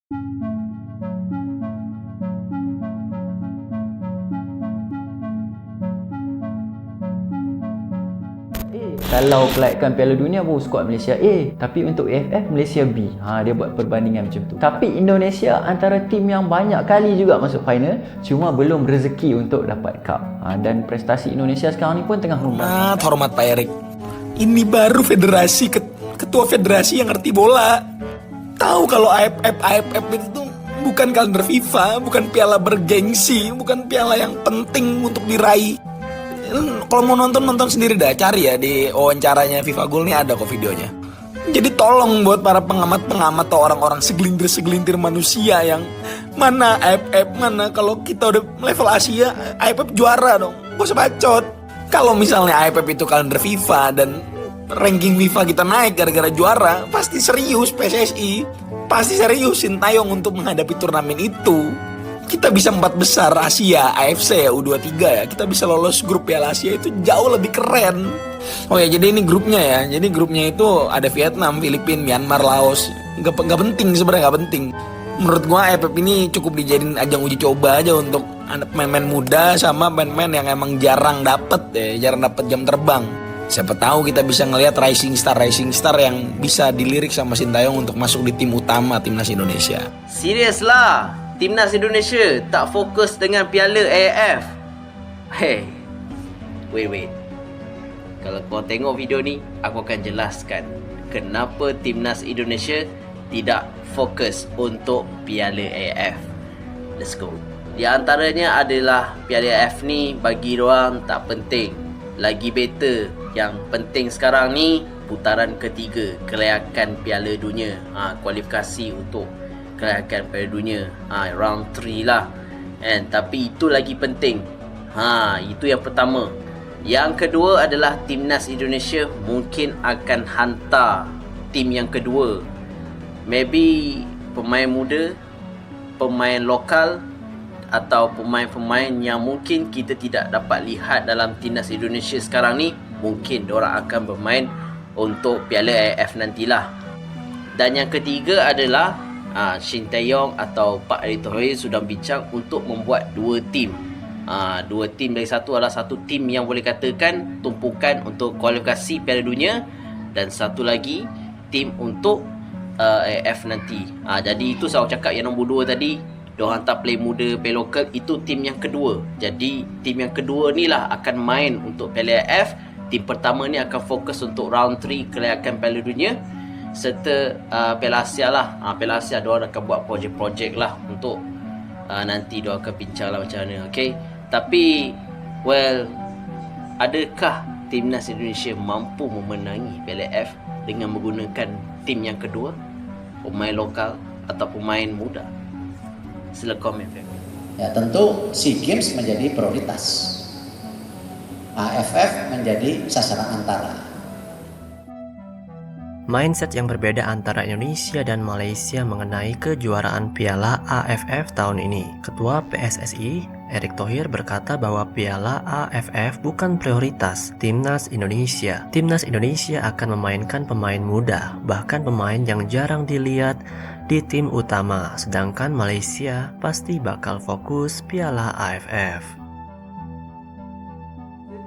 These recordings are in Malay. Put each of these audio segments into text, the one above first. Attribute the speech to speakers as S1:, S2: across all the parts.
S1: Kalau kelayakan Piala Dunia baru skuad Malaysia A, tapi untuk AFF Malaysia B. Dia buat perbandingan macam tu. Tapi Indonesia antara tim yang banyak kali juga masuk final, cuma belum rezeki untuk dapat cup. Dan prestasi Indonesia sekarang ni pun tengah
S2: membantu. Hormat Pak Erik. Ini baru federasi, ketua federasi yang ngerti bola. Tahu kalau AFF itu tuh bukan kalender FIFA, bukan piala bergengsi, bukan piala yang penting untuk diraih. Kalau mau nonton sendiri dah, cari ya di wawancaranya FIFA Goal nih ada kok videonya. Jadi tolong buat para pengamat atau orang-orang segelintir manusia yang mana AFF, mana kalau kita udah level Asia, AFF juara dong. Gak usah bacot. Kalau misalnya AFF itu kalender FIFA dan ranking FIFA kita naik gara-gara juara, pasti serius PSSI, pasti serius Sintayong untuk menghadapi turnamen itu. Kita bisa 4 besar Asia, AFC ya, U23 ya. Kita bisa lolos grup Piala Asia itu jauh lebih keren. Oh ya, jadi ini grupnya ya. Jadi grupnya itu ada Vietnam, Filipina, Myanmar, Laos. Gak penting sebenarnya, gak penting. Menurut gua AFF ini cukup dijadiin ajang uji coba aja untuk pemain-pemain muda sama pemain-pemain yang emang jarang dapet jam terbang. Siapa tahu kita bisa ngelihat rising star yang bisa dilirik sama Sintayong untuk masuk di tim utama timnas Indonesia.
S3: Serius lah. Timnas Indonesia tak fokus dengan Piala AFF. Hey, wait. Kalau kau tengok video ni, aku akan jelaskan kenapa Timnas Indonesia tidak fokus untuk Piala AFF. Let's go. Di antaranya adalah Piala AFF ni bagi diorang tak penting. Lagi better, yang penting sekarang ni putaran ketiga kelayakan Piala Dunia. Kualifikasi untuk kelayakan Piala Dunia, round 3 lah. Tapi itu lagi penting. Itu yang pertama. Yang kedua adalah Timnas Indonesia mungkin akan hantar tim yang kedua. Maybe pemain muda, pemain lokal, atau pemain-pemain yang mungkin kita tidak dapat lihat dalam Timnas Indonesia sekarang ni. Mungkin diorang akan bermain untuk Piala AFF nantilah. Dan yang ketiga adalah Sintayong atau Pak Erick Thohir sudah bincang untuk membuat 2 tim. 2 tim dari satu adalah satu tim yang boleh katakan tumpukan untuk kualifikasi Piala Dunia, dan satu lagi tim untuk AFF nanti. Jadi itu saya cakap yang nombor 2 tadi, diorang hantar play muda, play lokal, itu tim yang kedua. Jadi tim yang kedua ni lah akan main untuk Piala AFF. Tim pertama ni akan fokus untuk round 3 kelayakan Piala Dunia serta Piala Asia lah. Piala Asia diorang akan buat projek-projek lah untuk nanti diorang akan bincang lah macam mana. Okay? Tapi adakah Timnas Indonesia mampu memenangi Piala AFF dengan menggunakan tim yang kedua, pemain lokal atau pemain muda? Sila komen.
S4: Ya, tentu SEA Games menjadi prioritas, AFF menjadi sasaran antara.
S5: Mindset yang berbeda antara Indonesia dan Malaysia mengenai kejuaraan Piala AFF tahun ini. Ketua PSSI, Erick Thohir berkata bahwa Piala AFF bukan prioritas Timnas Indonesia. Timnas Indonesia akan memainkan pemain muda, bahkan pemain yang jarang dilihat di tim utama. Sedangkan Malaysia pasti bakal fokus Piala AFF.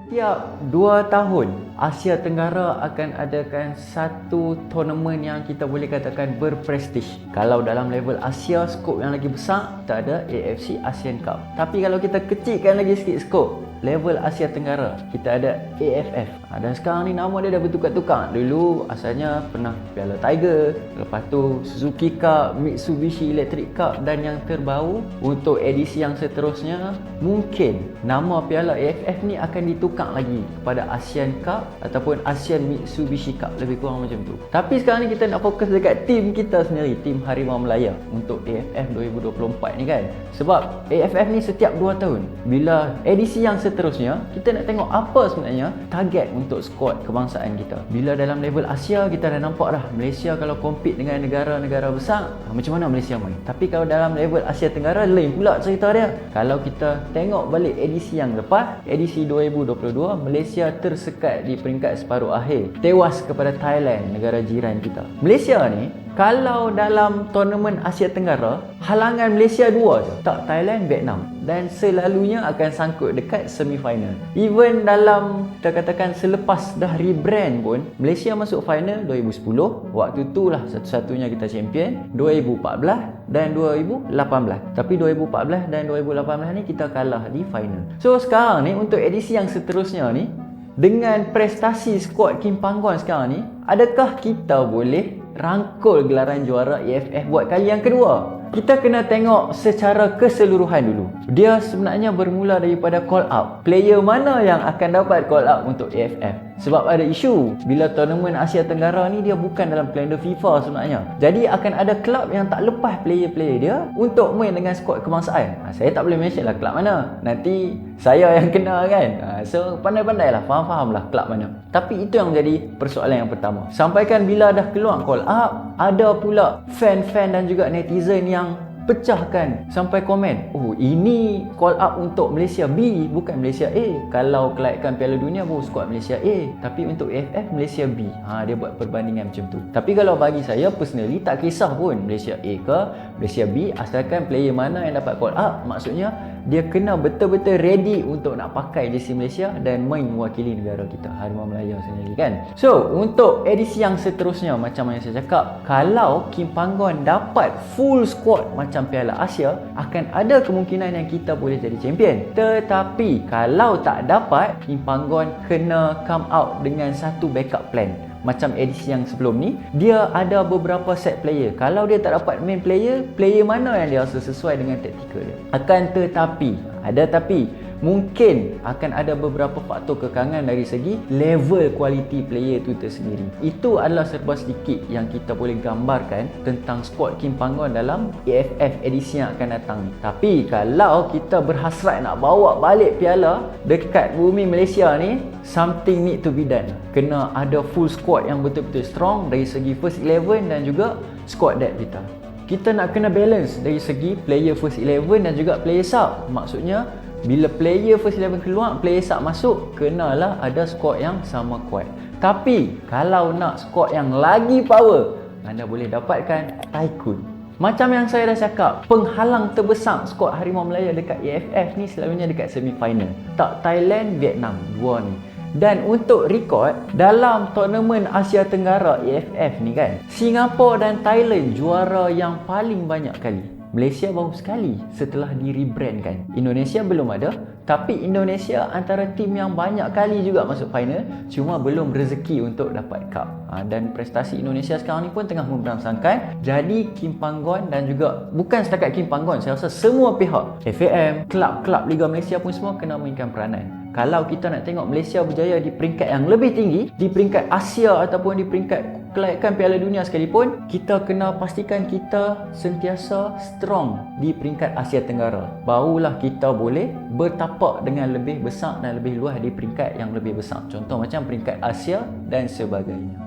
S1: Setiap 2 tahun Asia Tenggara akan adakan satu tournament yang kita boleh katakan berprestij. Kalau dalam level Asia, skop yang lagi besar, kita ada AFC ASEAN Cup. Tapi kalau kita kecilkan lagi sikit skop, level Asia Tenggara, kita ada AFF. Dan sekarang ni nama dia dah bertukar-tukar. Dulu asalnya pernah Piala Tiger, lepas tu Suzuki Cup, Mitsubishi Electric Cup, dan yang terbaru untuk edisi yang seterusnya mungkin nama Piala AFF ni akan ditukar lagi kepada ASEAN Cup ataupun ASEAN Mitsubishi Cup, lebih kurang macam tu. Tapi sekarang ni kita nak fokus dekat tim kita sendiri, tim Harimau Melaya untuk AFF 2024 ni kan. Sebab AFF ni setiap 2 tahun, bila edisi yang seterusnya, kita nak tengok apa sebenarnya target untuk skuad kebangsaan kita. Bila dalam level Asia, kita dah nampak dah Malaysia kalau compete dengan negara-negara besar, macam mana Malaysia main. Tapi kalau dalam level Asia Tenggara, lain pula cerita dia. Kalau kita tengok balik edisi yang lepas, edisi 2022, Malaysia tersekat di peringkat separuh akhir, tewas kepada Thailand, negara jiran kita. Malaysia ni, kalau dalam tournament Asia Tenggara, halangan Malaysia dua je, tak Thailand, Vietnam, dan selalunya akan sangkut dekat semi-final. Even dalam kita katakan selepas dah rebrand pun, Malaysia masuk final 2010, waktu tu lah satu-satunya kita champion, 2014 dan 2018. Tapi 2014 dan 2018 ni kita kalah di final. So sekarang ni untuk edisi yang seterusnya ni, dengan prestasi skuad Kim Panggon sekarang ni, adakah kita boleh rangkul gelaran juara AFF buat kali yang kedua? Kita kena tengok secara keseluruhan dulu. Dia sebenarnya bermula daripada call up. Player mana yang akan dapat call up untuk AFF? Sebab ada isu bila tournament Asia Tenggara ni dia bukan dalam kalender FIFA sebenarnya. Jadi akan ada kelab yang tak lepas player-player dia untuk main dengan skuad kebangsaan. Saya tak boleh mention lah kelab mana. Nanti saya yang kena kan. So pandai-pandai lah, faham-faham lah kelab mana. Tapi itu yang menjadi persoalan yang pertama. Sampaikan bila dah keluar call up, ada pula fan-fan dan juga netizen yang pecahkan sampai komen, oh ini call up untuk Malaysia B bukan Malaysia A. Kalau kelayakan Piala Dunia baru skuad Malaysia A, tapi untuk AFF Malaysia B. Dia buat perbandingan macam tu. Tapi kalau bagi saya personally, tak kisah pun Malaysia A ke Malaysia B, asalkan player mana yang dapat call up, maksudnya dia kena betul-betul ready untuk nak pakai jersey Malaysia dan main mewakili negara kita, Harimau Melaya sendiri kan. So untuk edisi yang seterusnya, macam yang saya cakap, kalau Kim Panggon dapat full squad macam Piala Asia, akan ada kemungkinan yang kita boleh jadi champion. Tetapi kalau tak dapat, Kim Panggon kena come out dengan satu backup plan. Macam edisi yang sebelum ni, dia ada beberapa set player. Kalau dia tak dapat main player, player mana yang dia rasa sesuai dengan taktikal dia. Akan tetapi, mungkin akan ada beberapa faktor kekangan dari segi level quality player tu tersendiri. Itu adalah serba sedikit yang kita boleh gambarkan tentang skuad Kim Panggon dalam AFF edisi yang akan datang ni. Tapi kalau kita berhasrat nak bawa balik piala dekat bumi Malaysia ni, something need to be done. Kena ada full squad yang betul-betul strong dari segi first 11 dan juga squad depth kita. Kita nak kena balance dari segi player first 11 dan juga player sub. Maksudnya bila player first 11 keluar, player sub masuk, kenalah ada squad yang sama kuat. Tapi kalau nak squad yang lagi power, anda boleh dapatkan Tycoon. Macam yang saya dah cakap, penghalang terbesar skuad Harimau Melaya dekat AFF ni selalunya dekat semi-final. Tak Thailand, Vietnam, dua ni. Dan untuk rekod, dalam tournament Asia Tenggara AFF ni kan, Singapura dan Thailand juara yang paling banyak kali. Malaysia baru sekali setelah di rebrand kan. Indonesia belum ada, tapi Indonesia antara tim yang banyak kali juga masuk final, cuma belum rezeki untuk dapat cup. Dan prestasi Indonesia sekarang ni pun tengah memberangsangkan. Jadi Kim Panggon dan juga bukan setakat Kim Panggon, saya rasa semua pihak, FAM, kelab-kelab Liga Malaysia pun semua kena mainkan peranan. Kalau kita nak tengok Malaysia berjaya di peringkat yang lebih tinggi, di peringkat Asia ataupun di peringkat kelayakan Piala Dunia sekalipun, kita kena pastikan kita sentiasa strong di peringkat Asia Tenggara. Barulah kita boleh bertapak dengan lebih besar dan lebih luas di peringkat yang lebih besar. Contoh macam peringkat Asia dan sebagainya.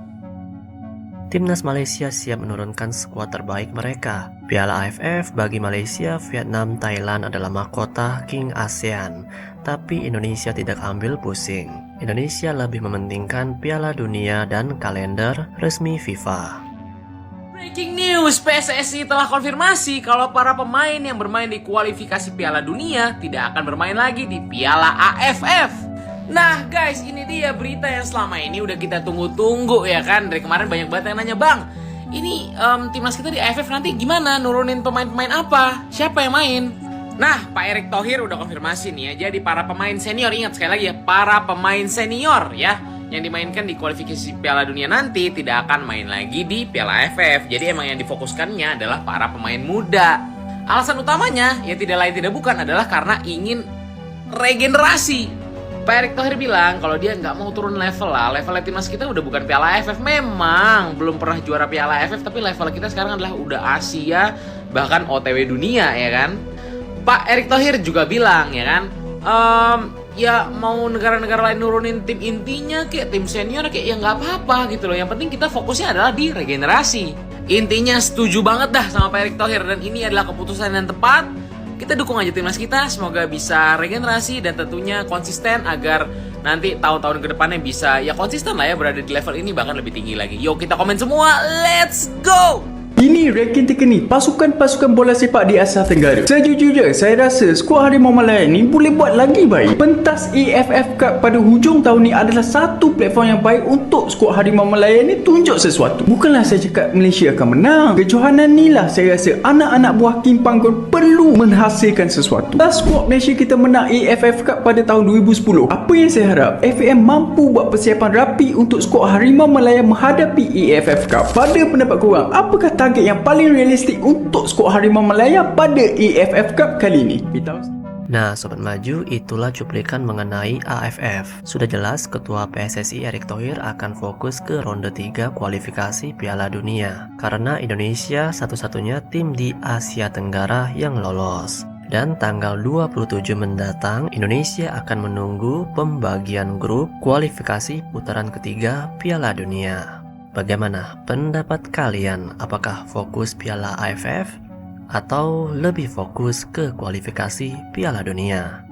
S5: Timnas Malaysia siap menurunkan skuad terbaik mereka. Piala AFF bagi Malaysia, Vietnam, Thailand adalah mahkota King ASEAN. Tapi Indonesia tidak ambil pusing. Indonesia lebih mementingkan Piala Dunia dan kalender resmi FIFA.
S6: Breaking news, PSSI telah konfirmasi kalau para pemain yang bermain di kualifikasi Piala Dunia tidak akan bermain lagi di Piala AFF. Nah guys, ini dia berita yang selama ini udah kita tunggu-tunggu ya kan. Dari kemarin banyak banget yang nanya, Bang, ini timnas kita di AFF nanti gimana? Nurunin pemain-pemain apa? Siapa yang main? Nah, Pak Erick Thohir udah konfirmasi nih ya. Jadi para pemain senior, ingat sekali lagi ya, para pemain senior ya, yang dimainkan di kualifikasi Piala Dunia nanti tidak akan main lagi di Piala AFF. Jadi emang yang difokuskannya adalah para pemain muda. Alasan utamanya ya tidak lain tidak bukan adalah karena ingin regenerasi. Pak Erick Thohir bilang kalau dia nggak mau turun level lah. Levelnya timnas kita udah bukan Piala AFF. Memang belum pernah juara Piala AFF, tapi level kita sekarang adalah udah Asia, bahkan OTW dunia ya kan. Pak Erick Thohir juga bilang ya kan, ya mau negara-negara lain nurunin tim intinya kayak tim senior kayak ya nggak apa-apa gitu loh. Yang penting kita fokusnya adalah di regenerasi. Intinya setuju banget dah sama Pak Erick Thohir dan ini adalah keputusan yang tepat. Kita dukung aja timnas kita, semoga bisa regenerasi dan tentunya konsisten agar nanti tahun-tahun kedepannya bisa ya konsisten lah ya berada di level ini bahkan lebih tinggi lagi. Yuk kita komen semua, let's go!
S7: Ini ranking terkini pasukan-pasukan bola sepak di Asia Tenggara. Sejujurnya, saya rasa skuad Harimau Malaya ni boleh buat lagi baik. Pentas AFF Cup pada hujung tahun ni adalah satu platform yang baik untuk skuad Harimau Malaya ni tunjuk sesuatu. Bukanlah saya cakap Malaysia akan menang. Kejohanan ni lah saya rasa anak-anak buah Kim Panggon perlu menghasilkan sesuatu. Last skuad Malaysia kita menang AFF Cup pada tahun 2010. Apa yang saya harap? FAM mampu buat persiapan rapi untuk skuad Harimau Malaya menghadapi AFF Cup. Pada pendapat korang, apakah target yang paling realistik untuk skuad Harimau Malaya pada AFF Cup kali ini?
S5: Nah, Sobat Maju, itulah cuplikan mengenai AFF. Sudah jelas Ketua PSSI Erick Thohir akan fokus ke ronde 3 kualifikasi Piala Dunia. Karena Indonesia satu-satunya tim di Asia Tenggara yang lolos. Dan tanggal 27 mendatang, Indonesia akan menunggu pembagian grup kualifikasi putaran ketiga Piala Dunia. Bagaimana pendapat kalian? Apakah fokus Piala AFF? Atau lebih fokus ke kualifikasi Piala Dunia?